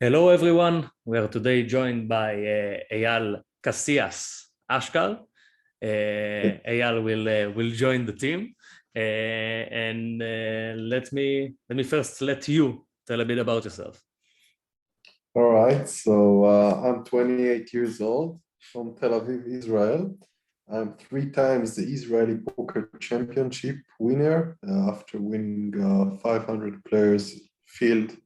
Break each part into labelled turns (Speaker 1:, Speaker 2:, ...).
Speaker 1: Hello, everyone. We are today joined by Eyal Ashkar. Eyal will join the team, and let me first let you tell a bit about yourself.
Speaker 2: All right, so I'm 28 years old from Tel Aviv, Israel. I'm 3 times the Israeli Poker Championship winner after winning 500 players field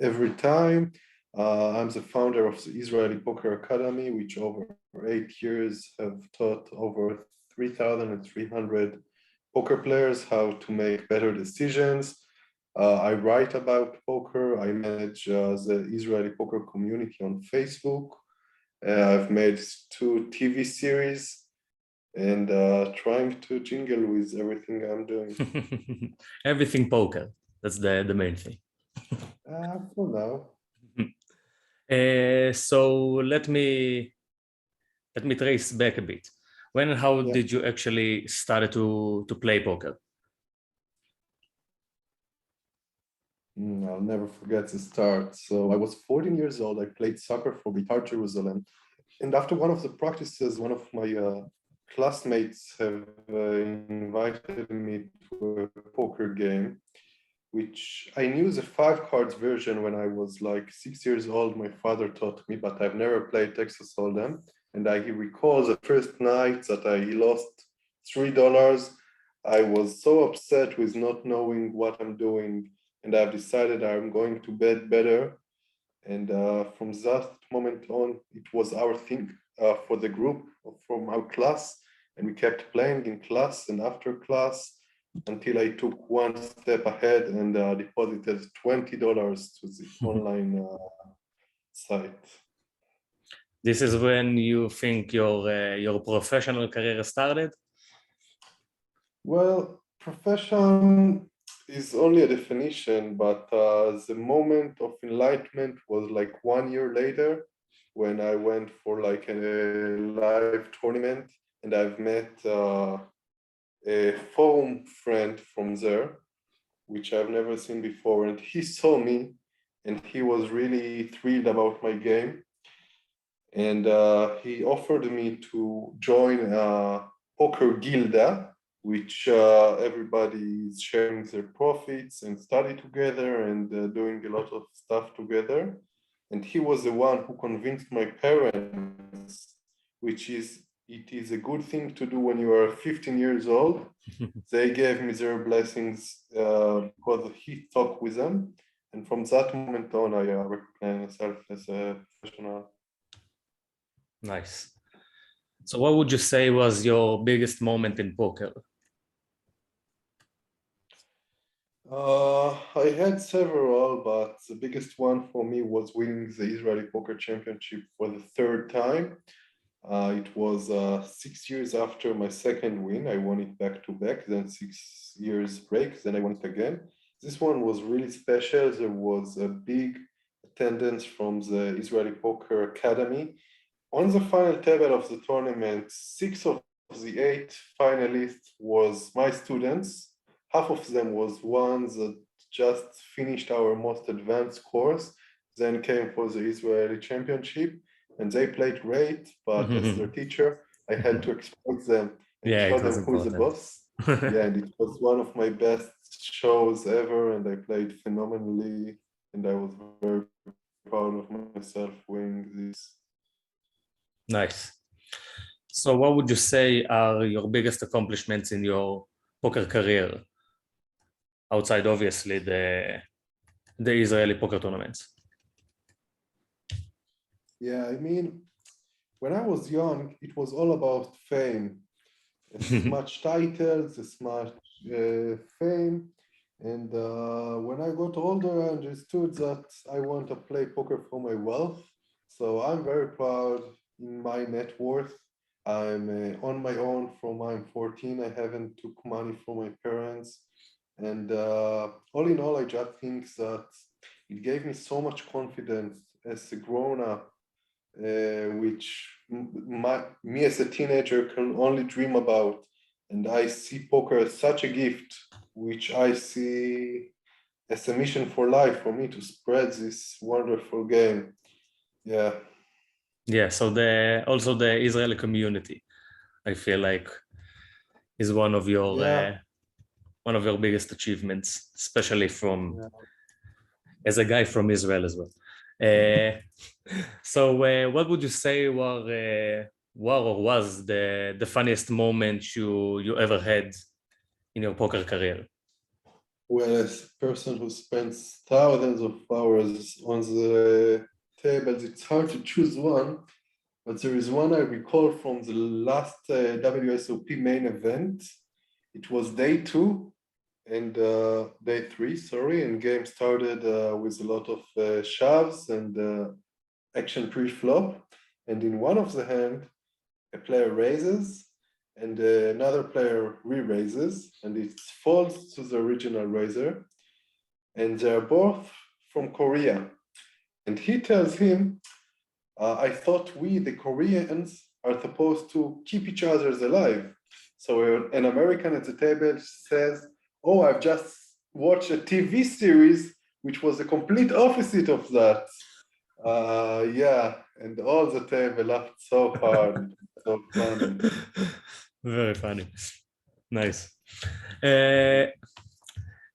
Speaker 2: every time. I'm the founder of the Israeli Poker Academy, which over 8 years have taught over 3,300 poker players how to make better decisions. I write about poker. I manage the Israeli poker community on Facebook. I've made 2 TV series and trying to jingle with everything I'm doing.
Speaker 1: Everything poker. That's the main thing.
Speaker 2: For now.
Speaker 1: So let me trace back a bit. When and how did you actually start to play poker?
Speaker 2: I'll never forget the start. So I was 14 years old. I played soccer for Beitar Jerusalem. And after one of the practices, one of my classmates have invited me to a poker game, which I knew the 5 cards version when I was like 6 years old. My father taught me, but I've never played Texas Hold'em. And I recall the first night that I lost $3. I was so upset with not knowing what I'm doing. And I've decided I'm going to bet better. And from that moment on, it was our thing for the group, from our class. And we kept playing in class and after class until I took one step ahead and deposited $20 to the online site.
Speaker 1: This is when you think your professional career started?
Speaker 2: Well, profession is only a definition, but the moment of enlightenment was like 1 year later when I went for like a live tournament and I've met a forum friend from there, which I've never seen before. And he saw me and he was really thrilled about my game. And he offered me to join Poker Gilda, which everybody is sharing their profits and study together and doing a lot of stuff together. And he was the one who convinced my parents, it is a good thing to do when you are 15 years old. They gave me their blessings because he talked with them. And from that moment on, I recognize myself as a professional.
Speaker 1: Nice. So what would you say was your biggest moment in poker?
Speaker 2: I had several, but the biggest one for me was winning the Israeli Poker Championship for the 3rd time. It was 6 years after my second win. I won it back to back, then 6 years break, then I won it again. This one was really special. There was a big attendance from the Israeli Poker Academy. On the final table of the tournament, 6 of the 8 finalists was my students. Half of them was ones that just finished our most advanced course, then came for the Israeli Championship, and they played great, but as their teacher, I had to expose them and show them who is the boss. Yeah, and it was one of my best shows ever, and I played phenomenally, and I was very proud of myself winning this.
Speaker 1: Nice. So what would you say are your biggest accomplishments in your poker career, outside obviously the Israeli poker tournaments?
Speaker 2: Yeah, I mean, when I was young, it was all about fame. As much titles, as much fame. And when I got older, I understood that I want to play poker for my wealth. So I'm very proud in my net worth. I'm on my own from I'm 14. I haven't took money from my parents. And all in all, I just think that it gave me so much confidence as a grown-up, which me as a teenager can only dream about. And I see poker as such a gift, which I see as a mission for life for me to spread this wonderful game. Yeah.
Speaker 1: Yeah, so also the Israeli community, I feel like, is
Speaker 2: Yeah.
Speaker 1: one of your biggest achievements, especially from
Speaker 2: Yeah.
Speaker 1: as a guy from Israel as well. Uh, so, what would you say were or was the funniest moment you ever had in your poker career?
Speaker 2: Well, as a person who spends thousands of hours on the tables, it's hard to choose one, but there is one I recall from the last WSOP main event. It was day 2 and day 3, sorry, and game started with a lot of shoves and action pre-flop. And in one of the hand, a player raises and another player re-raises, and it falls to the original raiser. And they're both from Korea. And he tells him, I thought we, the Koreans, are supposed to keep each other alive. So an American at the table says, oh, I've just watched a TV series which was the complete opposite of that. Yeah, and all the table laughed so hard, so funny.
Speaker 1: Very funny. Nice. Uh,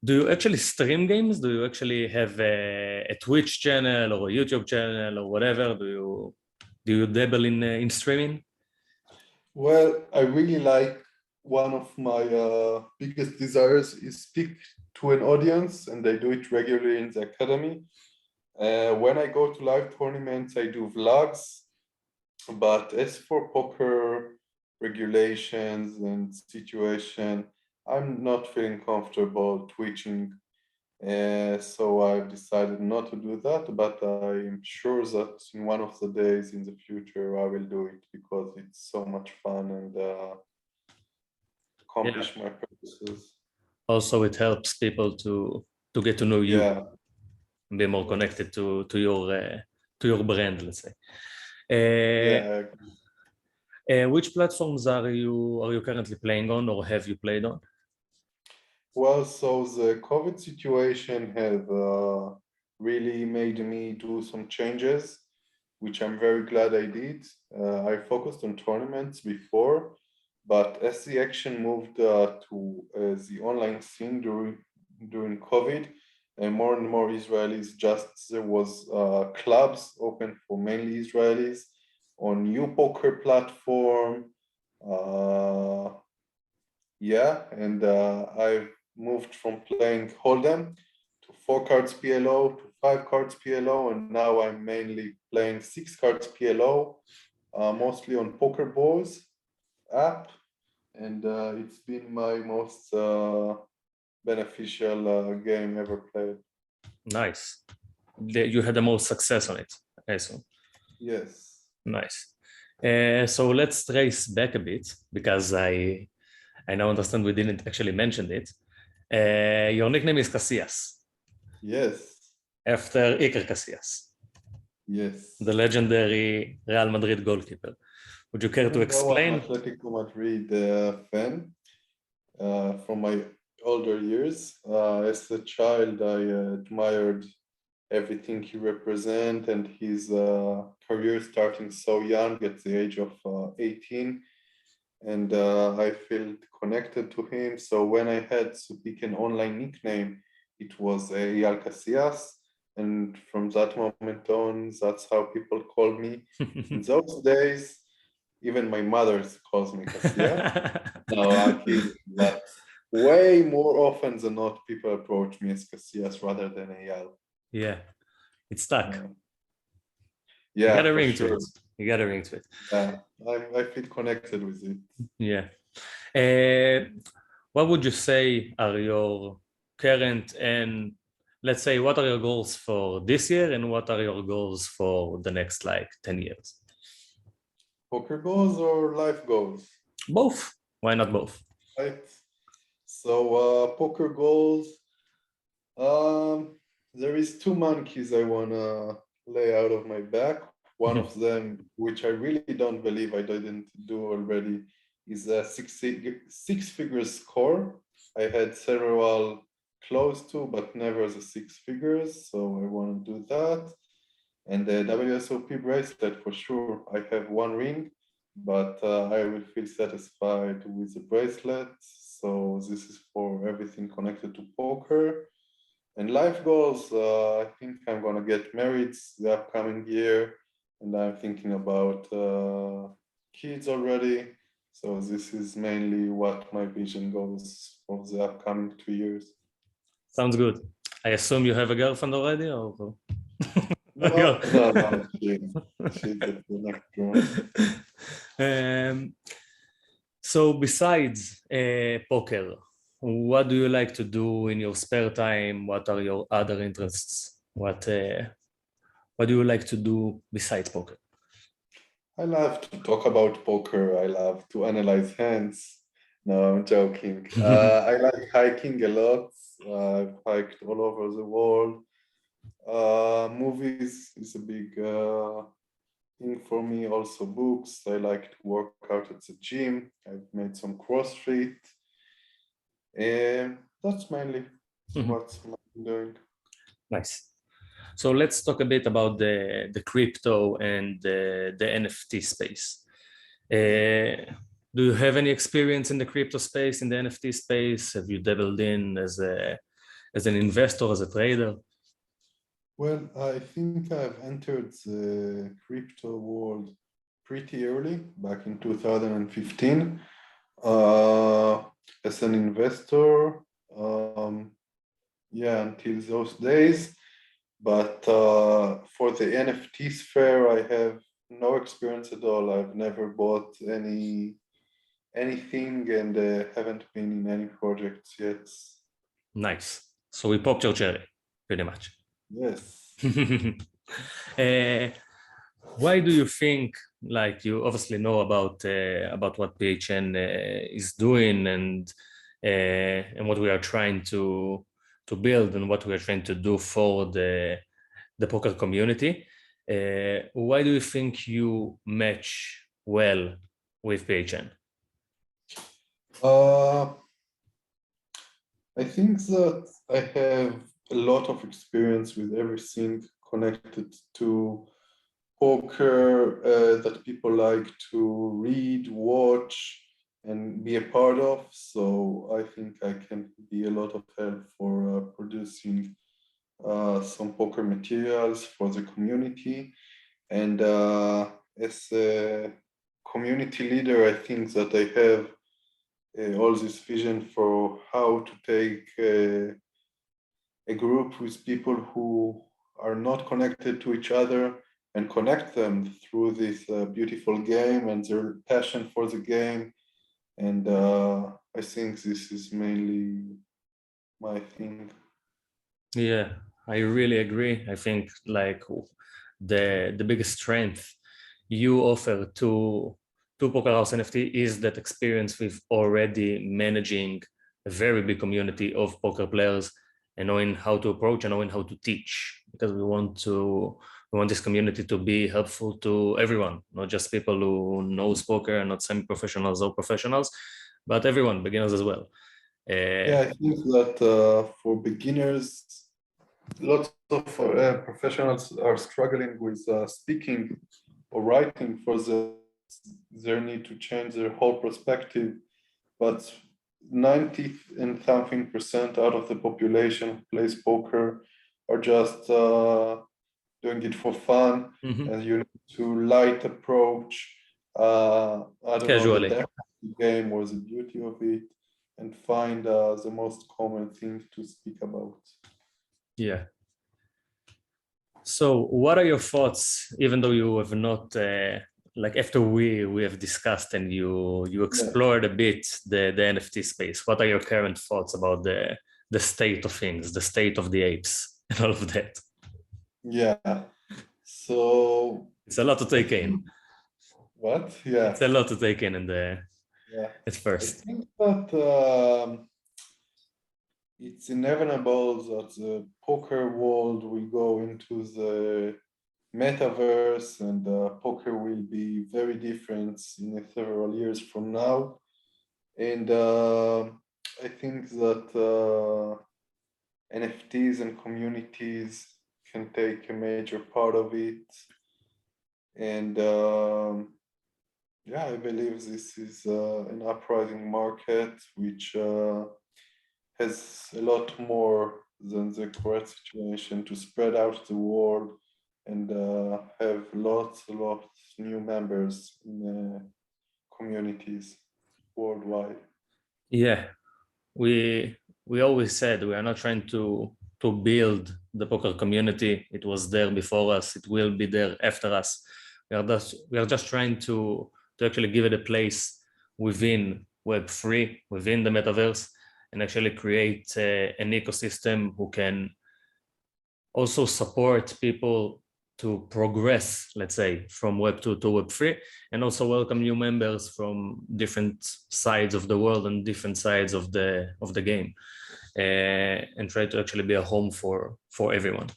Speaker 1: do you actually stream games? Do you actually have a Twitch channel or a YouTube channel or whatever? Do you dabble in streaming?
Speaker 2: Well, I really like one of my biggest desires is speak to an audience, and I do it regularly in the academy. When I go to live tournaments, I do vlogs, but as for poker regulations and situation, I'm not feeling comfortable twitching. So I've decided not to do that, but I'm sure that in one of the days in the future, I will do it because it's so much fun and
Speaker 1: Yeah.
Speaker 2: accomplish my purposes.
Speaker 1: Also, it helps people to get to know you
Speaker 2: Yeah,
Speaker 1: and be more
Speaker 2: yes,
Speaker 1: connected to your brand, let's say. Uh,
Speaker 2: yeah.
Speaker 1: which platforms are you currently playing on or have you played on?
Speaker 2: Well, so the COVID situation has really made me do some changes, which I'm very glad I did. I focused on tournaments before, but as the action moved to the online scene during COVID, and more Israelis there was clubs open for mainly Israelis on new poker platform. Uh, yeah, and I've moved from playing Hold'em to 4 cards PLO to 5 cards PLO, and now I'm mainly playing 6 cards PLO, mostly on Poker Balls app, and it's been my most beneficial game ever played.
Speaker 1: Nice. You had the most success on it, I assume.
Speaker 2: Yes.
Speaker 1: Nice. So let's trace back a bit because I now understand we didn't actually mention it. Your nickname is Casillas,
Speaker 2: Yes.
Speaker 1: after Iker Casillas,
Speaker 2: Yes.
Speaker 1: the legendary Real Madrid goalkeeper. Would you care to
Speaker 2: Even though I'm
Speaker 1: explain?
Speaker 2: Atletico Madrid fan, from my older years. As a child, I admired everything he represents and his career starting so young at the age of 18. And I felt connected to him. So when I had to pick an online nickname, it was Eyal Casillas. And from that moment on, that's how people called me. In those days, even my mother calls me Casillas. No, I'm kidding. But way more often than not, people approach me as Casillas rather than Eyal.
Speaker 1: Yeah, it's stuck.
Speaker 2: Uh,
Speaker 1: You got
Speaker 2: yeah,
Speaker 1: a
Speaker 2: for
Speaker 1: ring to
Speaker 2: sure.
Speaker 1: it. You got a ring to it.
Speaker 2: Yeah, I feel connected with it.
Speaker 1: Yeah. Uh, what would you say are your current and let's say what are your goals for this year and what are your goals for the next like 10 years?
Speaker 2: Poker goals or life goals?
Speaker 1: Both. Why not both?
Speaker 2: Right. So poker goals. There is 2 monkeys I wanna lay out of my back. One of them, which I really don't believe I didn't do already, is a six figure score. I had several close to, but never the six figures. So I want to do that. And the WSOP bracelet for sure. I have one ring, but I will feel satisfied with the bracelet. So this is for everything connected to poker. And life goals, I think I'm gonna get married the upcoming year, and I'm thinking about kids already. So this is mainly what my vision goes for the upcoming 2 years.
Speaker 1: Sounds good. I assume you have a girlfriend already, or
Speaker 2: No, no, she's the next girl.
Speaker 1: um, so besides poker, what do you like to do in your spare time? What are your other interests? What do you like to do besides poker?
Speaker 2: I love to talk about poker. I love to analyze hands. No, I'm joking. I like hiking a lot. I've hiked all over the world. Movies is a big thing for me. Also books. I like to work out at the gym. I've made some CrossFit. And that's mainly what I'm doing.
Speaker 1: Nice. So let's talk a bit about the crypto and the NFT space. Do you have any experience in the crypto space, in the NFT space? Have you dabbled in as an investor, as a trader?
Speaker 2: Well, I think I've entered the crypto world pretty early, back in 2015, as an investor. Yeah, until those days. But for the NFT sphere, I have no experience at all. I've never bought anything and haven't been in any projects yet.
Speaker 1: Nice. So we popped your cherry, pretty much.
Speaker 2: Yes.
Speaker 1: uh, why do you think, like you obviously know about what PHN is doing and what we are trying to build and what we are trying to do for the poker community? Why do you think you match well with PHN?
Speaker 2: I think that I have a lot of experience with everything connected to poker that people like to read, watch, and be a part of. So I think I can be a lot of help for producing some poker materials for the community. And as a community leader, I think that I have all this vision for how to take a group with people who are not connected to each other and connect them through this beautiful game and their passion for the game. And I think this is mainly my thing.
Speaker 1: Yeah, I really agree. I think like the biggest strength you offer to Poker House NFT is that experience with already managing a very big community of poker players and knowing how to approach and knowing how to teach, because we want this community to be helpful to everyone, not just people who knows poker and not semi-professionals or professionals, but everyone, beginners as well.
Speaker 2: Yeah, I think that for beginners, lots of professionals are struggling with speaking or writing for their need to change their whole perspective. But 90 and something percent out of the population who plays poker are just doing it for fun, and you need to light approach. I don't know, the
Speaker 1: Casually.
Speaker 2: depth of the game or the beauty of it, and find the most common thing to speak about.
Speaker 1: Yeah. So, what are your thoughts, even though you have not, like after we have discussed and you explored a bit the NFT space, what are your current thoughts about the state of things, the state of the apes, and all of that?
Speaker 2: Yeah. So
Speaker 1: It's a lot to take in.
Speaker 2: what? Yeah.
Speaker 1: It's a lot to take in
Speaker 2: Yeah.
Speaker 1: at
Speaker 2: I
Speaker 1: first.
Speaker 2: think that it's inevitable that the poker world will go into the metaverse, and poker will be very different in several years from now. And I think that NFTs and communities can take a major part of it. And yeah, I believe this is an uprising market which has a lot more than the current situation to spread out the world and have lots new members in communities worldwide.
Speaker 1: Yeah, we always said we are not trying to build the poker community. It was there before us. It will be there after us. We are just trying to actually give it a place within Web3, within the metaverse, and actually create an ecosystem who can also support people to progress, let's say, from Web 2 to Web 3, and also welcome new members from different sides of the world and different sides of the game, and try to actually be a home for everyone.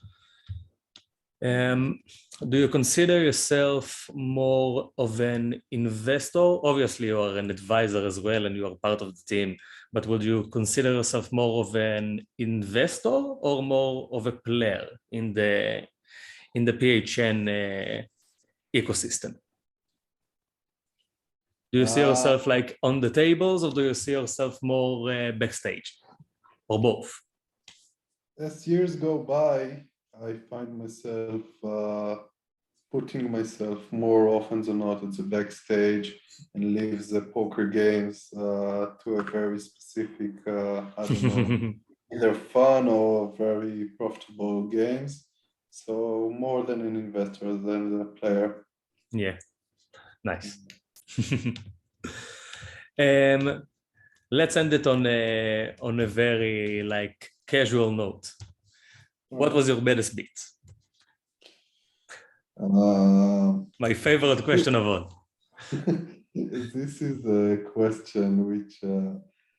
Speaker 1: Do you consider yourself more of an investor? Obviously, you are an advisor as well, and you are part of the team. But would you consider yourself more of an investor or more of a player in the PHN ecosystem? Do you see yourself like on the tables, or do you see yourself more backstage, or both?
Speaker 2: As years go by, I find myself putting myself more often than not at the backstage and leave the poker games to a very specific, I don't know, either fun or very profitable games. So more than an investor than a player.
Speaker 1: Yeah, nice. Let's end it on a very like casual note. What was your baddest beat? My favorite question of all.
Speaker 2: This is a question which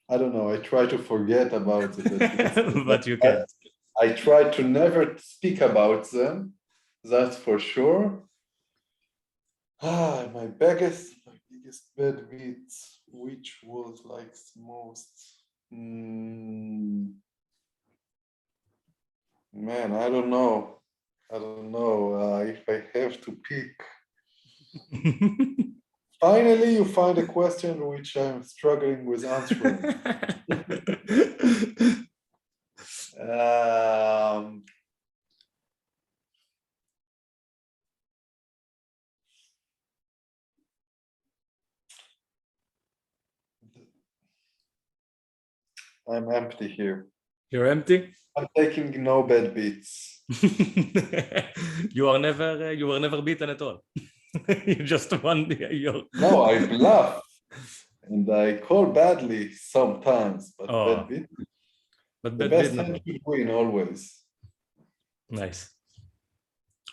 Speaker 2: I don't know. I try to forget about it,
Speaker 1: but you can.
Speaker 2: I try to never speak about them. That's for sure. My biggest bad beat, which was like the most. Man, I don't know. If I have to pick. Finally, you find a question which I'm struggling with answering. I'm empty here.
Speaker 1: You're empty?
Speaker 2: I'm taking no bad beats.
Speaker 1: You were never beaten at all. You just won your...
Speaker 2: No, I bluff. And I call badly sometimes, but bad beat.
Speaker 1: But
Speaker 2: the best hand should win always.
Speaker 1: Nice.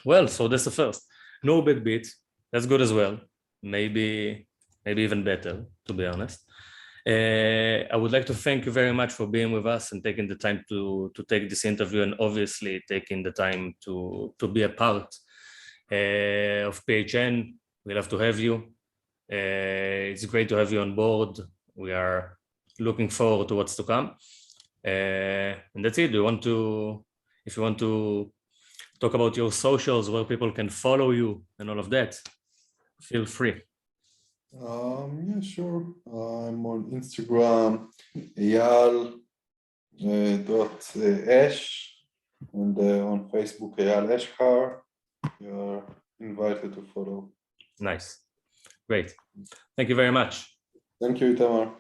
Speaker 1: Well, so that's the first. No bad beats. That's good as well. Maybe even better, to be honest. I would like to thank you very much for being with us and taking the time to take this interview, and obviously taking the time to be a part of PHN. We love to have you. It's great to have you on board. We are looking forward to what's to come. And that's it. If you want to talk about your socials, where people can follow you and all of that, feel free.
Speaker 2: Yeah, sure. I'm on Instagram, Eyal .ash, and on Facebook, Eyal Ashkar. You're invited to follow.
Speaker 1: Nice. Great. Thank you very much.
Speaker 2: Thank you, Itamar.